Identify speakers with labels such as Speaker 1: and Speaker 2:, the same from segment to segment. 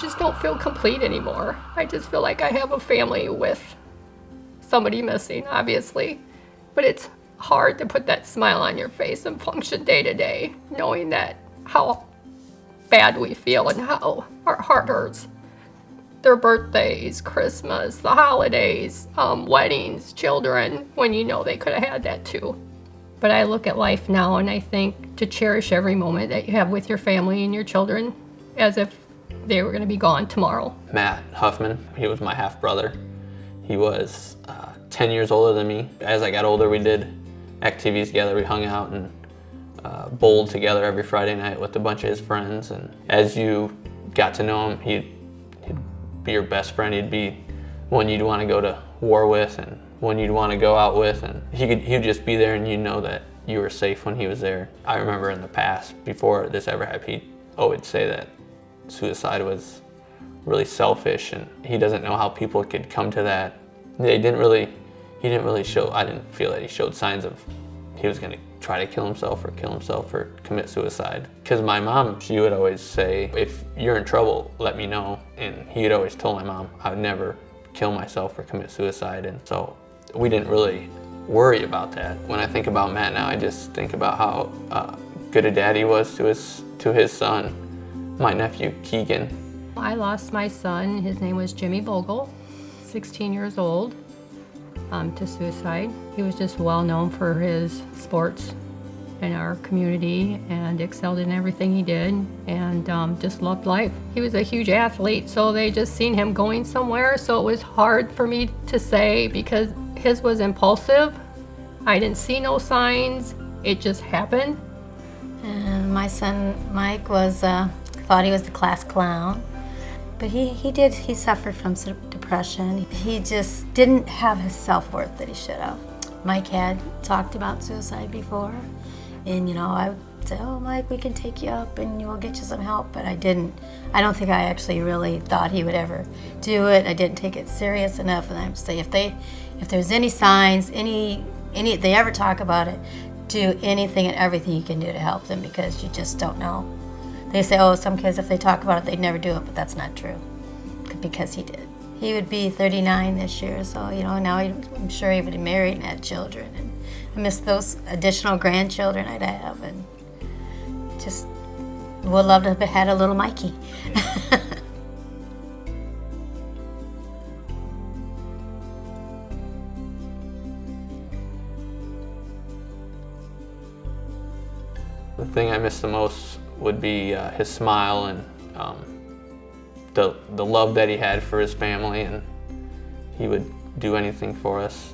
Speaker 1: just don't feel complete anymore. I just feel like I have a family with somebody missing, obviously. But it's hard to put that smile on your face and function day to day, knowing that how bad we feel and how our heart hurts. Their birthdays, Christmas, the holidays, weddings, children, when you know they could have had that too. But I look at life now and I think to cherish every moment that you have with your family and your children as if they were going to be gone tomorrow.
Speaker 2: Matt Huffman, he was my half brother. He was 10 years older than me. As I got older, we did activities together. We hung out and bowled together every Friday night with a bunch of his friends. And as you got to know him, he'd be your best friend. He'd be one you'd want to go to war with and one you'd want to go out with. And he'd just be there and you know that you were safe when he was there. I remember in the past, before this ever happened, he'd always say that suicide was really selfish and he doesn't know how people could come to that. He didn't really show, I didn't feel that he showed signs of he was going to try to kill himself or commit suicide. Because my mom, she would always say, if you're in trouble, let me know. And he had always told my mom I would never kill myself or commit suicide. And so we didn't really worry about that. When I think about Matt now, I just think about how good a dad he was to his son, my nephew Keegan.
Speaker 1: I lost my son, his name was Jimmy Bogle, 16 years old, to suicide. He was just well known for his sports in our community and excelled in everything he did and just loved life. He was a huge athlete, so they just seen him going somewhere, so it was hard for me to say because his was impulsive. I didn't see no signs, it just happened.
Speaker 3: And my son Mike was thought he was the class clown, but he suffered from depression. He just didn't have his self-worth that he should have. Mike had talked about suicide before, and I would say, oh Mike, we can take you up and we'll get you some help, but I didn't. I don't think I actually really thought he would ever do it. I didn't take it serious enough, and I would say if there's any signs, any if they ever talk about it, do anything and everything you can do to help them because you just don't know. They say, oh, some kids, if they talk about it, they'd never do it, but that's not true because he did. He would be 39 this year, so, now I'm sure he would have married and had children. And I miss those additional grandchildren I'd have and just would love to have had a little Mikey.
Speaker 2: The thing I miss the most would be his smile and the love that he had for his family, and he would do anything for us.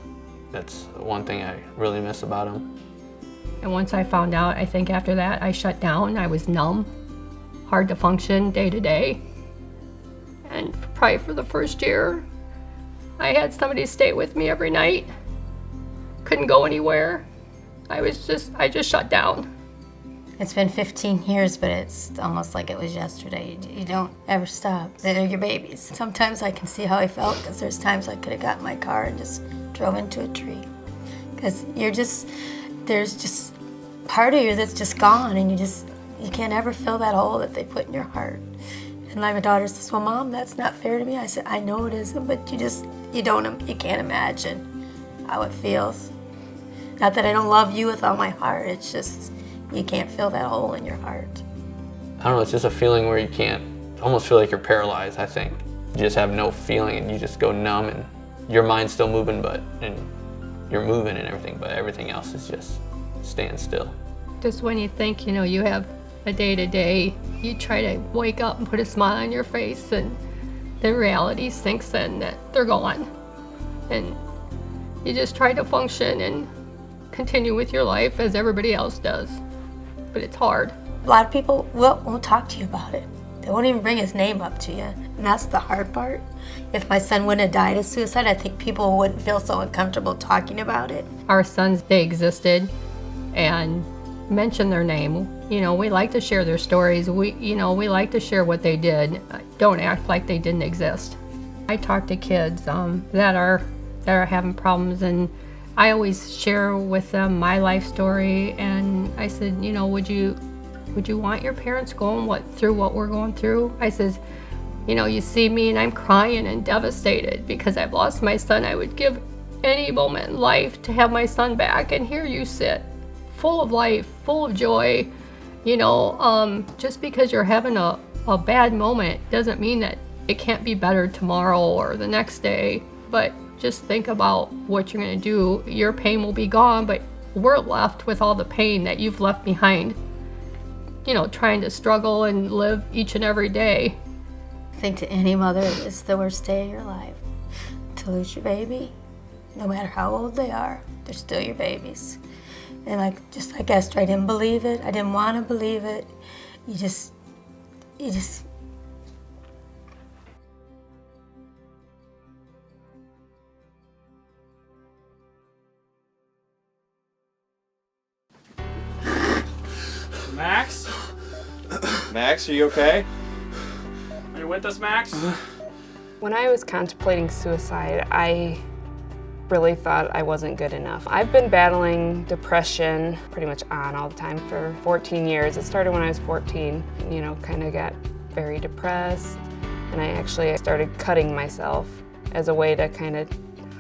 Speaker 2: That's one thing I really miss about him.
Speaker 1: And once I found out, I think after that I shut down. I was numb, hard to function day to day. And probably for the first year, I had somebody stay with me every night. Couldn't go anywhere. I just shut down.
Speaker 3: It's been 15 years, but it's almost like it was yesterday. You don't ever stop. They're your babies. Sometimes I can see how I felt because there's times I could have gotten in my car and just drove into a tree. Because there's just part of you that's just gone, and you can't ever fill that hole that they put in your heart. And my daughter says, well, Mom, that's not fair to me. I said, I know it isn't, but you can't imagine how it feels. Not that I don't love you with all my heart, it's just, you can't fill that hole in your heart.
Speaker 2: I don't know, it's just a feeling where you can't, almost feel like you're paralyzed, I think. You just have no feeling and you just go numb and your mind's still moving, and you're moving and everything, but everything else is just staying still.
Speaker 1: Just when you think, you have a day-to-day, you try to wake up and put a smile on your face, and the reality sinks in that they're gone. And you just try to function and continue with your life as everybody else does. But it's hard.
Speaker 3: A lot of people won't talk to you about it. They won't even bring his name up to you. And that's the hard part. If my son wouldn't have died of suicide, I think people wouldn't feel so uncomfortable talking about it.
Speaker 1: Our sons, they existed and mention their name. We like to share their stories. We like to share what they did. Don't act like they didn't exist. I talk to kids that are having problems, and I always share with them my life story, and I said, would you want your parents going through what we're going through? I says, You know, you see me and I'm crying and devastated because I've lost my son. I would give any moment in life to have my son back, and here you sit, full of life, full of joy. You know, just because you're having a bad moment doesn't mean that it can't be better tomorrow or the next day. But just think about what you're going to do. Your pain will be gone, but we're left with all the pain that you've left behind, you know, trying to struggle and live each and every day.
Speaker 3: I think to any mother, it's the worst day of your life to lose your baby. No matter how old they are, they're still your babies. And like Esther, I didn't believe it. I didn't want to believe it. You just.
Speaker 4: Max?
Speaker 5: Max, are you okay?
Speaker 4: Are you with us, Max?
Speaker 6: When I was contemplating suicide, I really thought I wasn't good enough. I've been battling depression pretty much on all the time for 14 years. It started when I was 14, you know, kind of got very depressed, and I actually started cutting myself as a way to kind of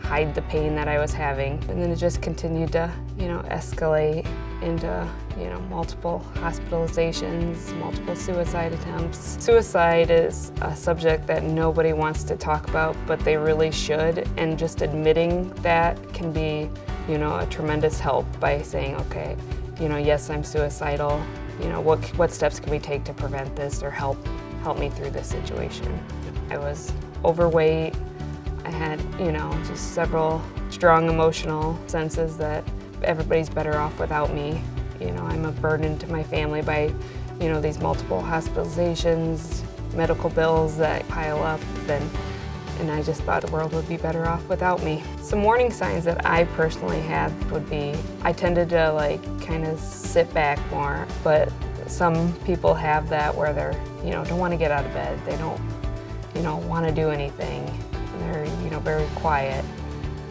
Speaker 6: hide the pain that I was having. And then it just continued to, you know, escalate into, you know, multiple hospitalizations, multiple suicide attempts. Suicide is a subject that nobody wants to talk about, but they really should. And just admitting that can be, you know, a tremendous help by saying, okay, you know, yes, I'm suicidal. You know, what steps can we take to prevent this or help me through this situation? I was overweight. I had, you know, just several strong emotional senses that everybody's better off without me. You know, I'm a burden to my family by, you know, these multiple hospitalizations, medical bills that pile up, and I just thought the world would be better off without me. Some warning signs that I personally had would be, I tended to like kind of sit back more, but some people have that where they're, you know, don't want to get out of bed. They don't, you know, want to do anything. And they're, you know, very quiet.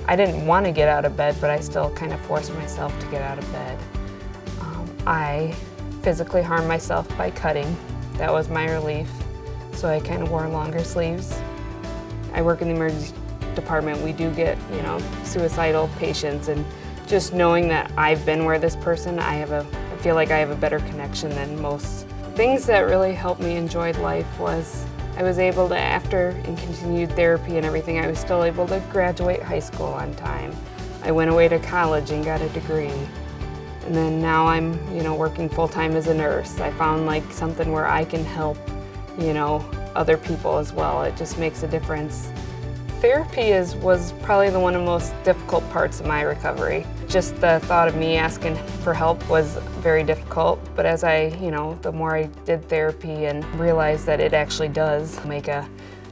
Speaker 6: I didn't want to get out of bed, but I still kind of forced myself to get out of bed. I physically harmed myself by cutting. That was my relief. So I kind of wore longer sleeves. I work in the emergency department. We do get, you know, suicidal patients, and just knowing that I've been where this person, I feel like I have a better connection than most. Things that really helped me enjoy life was I was able to, after in continued therapy and everything, I was still able to graduate high school on time. I went away to college and got a degree. And then now I'm, you know, working full-time as a nurse. I found like something where I can help, you know, other people as well. It just makes a difference. Therapy was probably one of the most difficult parts of my recovery. Just the thought of me asking for help was very difficult, but as I, you know, the more I did therapy and realized that it actually does make a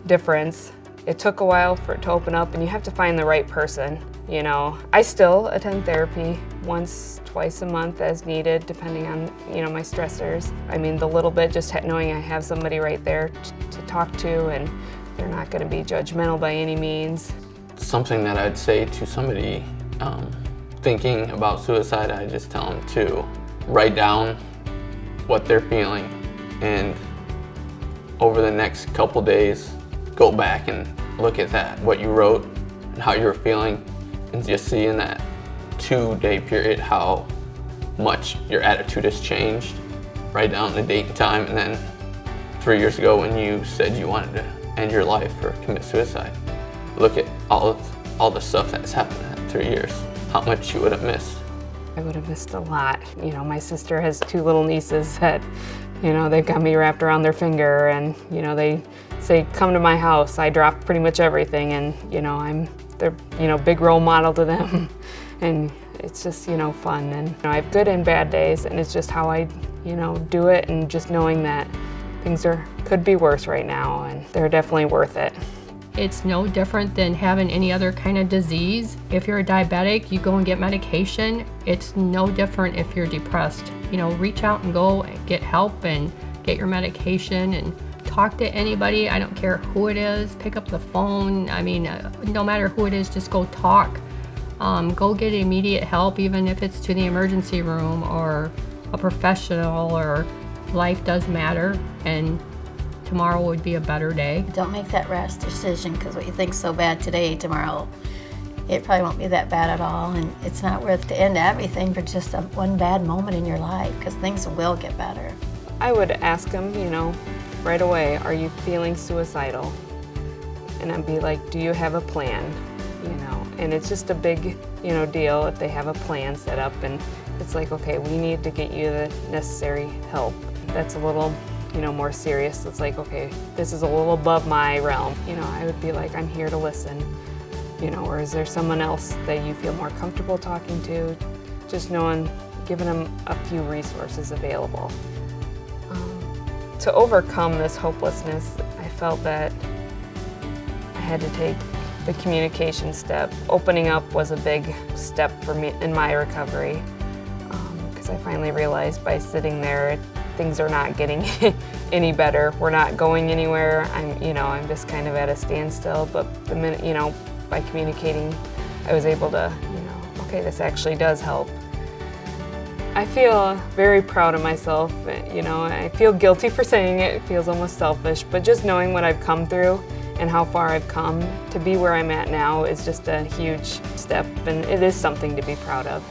Speaker 6: difference, it took a while for it to open up, and you have to find the right person, you know. I still attend therapy once, twice a month as needed, depending on, you know, my stressors. I mean, the little bit, just knowing I have somebody right there to talk to, and they're not going to be judgmental by any means.
Speaker 2: Something that I'd say to somebody thinking about suicide, I just tell them to write down what they're feeling, and over the next couple days, go back and look at that, what you wrote and how you were feeling, and just see in that 2-day period how much your attitude has changed. Write down the date and time, and then 3 years ago when you said you wanted to end your life or commit suicide, look at all the stuff that's happened in that 3 years, how much you would have missed.
Speaker 6: I would have missed a lot. You know, my sister has 2 little nieces that, you know, they've got me wrapped around their finger, and, you know, they say, come to my house. I drop pretty much everything, and, you know, they're, you know, big role model to them. And it's just, you know, fun. And, you know, I have good and bad days, and it's just how I, you know, do it, and just knowing that things could be worse right now, and they're definitely worth it.
Speaker 1: It's no different than having any other kind of disease. If you're a diabetic, you go and get medication. It's no different if you're depressed. You know, reach out and go and get help and get your medication and talk to anybody. I don't care who it is. Pick up the phone. I mean, no matter who it is, just go talk. Go get immediate help, even if it's to the emergency room or a professional, or life does matter. And to tomorrow would be a better day.
Speaker 3: Don't make that rash decision, because what you think so bad today, tomorrow, it probably won't be that bad at all. And it's not worth to end everything for just one bad moment in your life, because things will get better.
Speaker 6: I would ask them, right away, are you feeling suicidal? And I'd be like, do you have a plan? And it's just a big, deal if they have a plan set up, and it's like, okay, we need to get you the necessary help. That's a little, more serious. It's like, okay, this is a little above my realm. I would be like, I'm here to listen. Or is there someone else that you feel more comfortable talking to? Just giving them a few resources available. To overcome this hopelessness, I felt that I had to take the communication step. Opening up was a big step for me in my recovery, because I finally realized by sitting there, things are not getting any better. We're not going anywhere. I'm just kind of at a standstill. But the minute, by communicating, I was able to, okay, this actually does help. I feel very proud of myself. I feel guilty for saying it. It feels almost selfish, but just knowing what I've come through and how far I've come to be where I'm at now is just a huge step, and it is something to be proud of.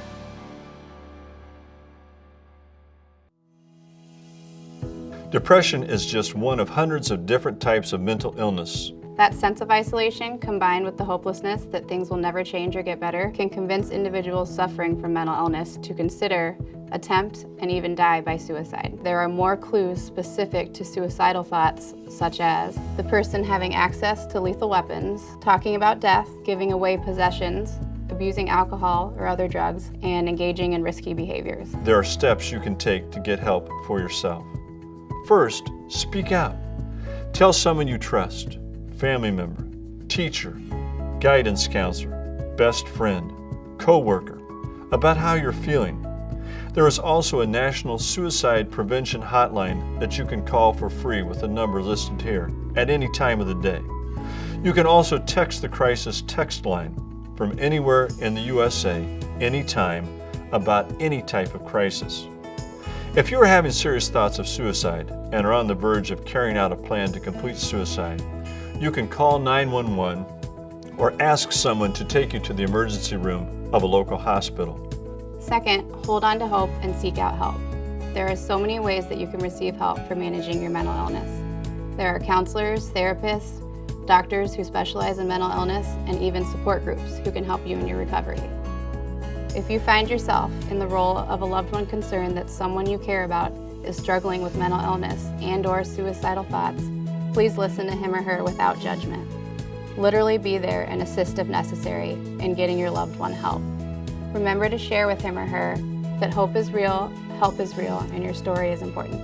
Speaker 7: Depression is just one of hundreds of different types of mental illness.
Speaker 8: That sense of isolation, combined with the hopelessness that things will never change or get better, can convince individuals suffering from mental illness to consider, attempt, and even die by suicide. There are more clues specific to suicidal thoughts, such as the person having access to lethal weapons, talking about death, giving away possessions, abusing alcohol or other drugs, and engaging in risky behaviors.
Speaker 7: There are steps you can take to get help for yourself. First, speak out. Tell someone you trust, family member, teacher, guidance counselor, best friend, co-worker, about how you're feeling. There is also a national suicide prevention hotline that you can call for free with the number listed here at any time of the day. You can also text the crisis text line from anywhere in the USA, anytime, about any type of crisis. If you are having serious thoughts of suicide and are on the verge of carrying out a plan to complete suicide, you can call 911 or ask someone to take you to the emergency room of a local hospital.
Speaker 8: Second, hold on to hope and seek out help. There are so many ways that you can receive help for managing your mental illness. There are counselors, therapists, doctors who specialize in mental illness, and even support groups who can help you in your recovery. If you find yourself in the role of a loved one concerned that someone you care about is struggling with mental illness and/or suicidal thoughts, please listen to him or her without judgment. Literally be there and assist if necessary in getting your loved one help. Remember to share with him or her that hope is real, help is real, and your story is important.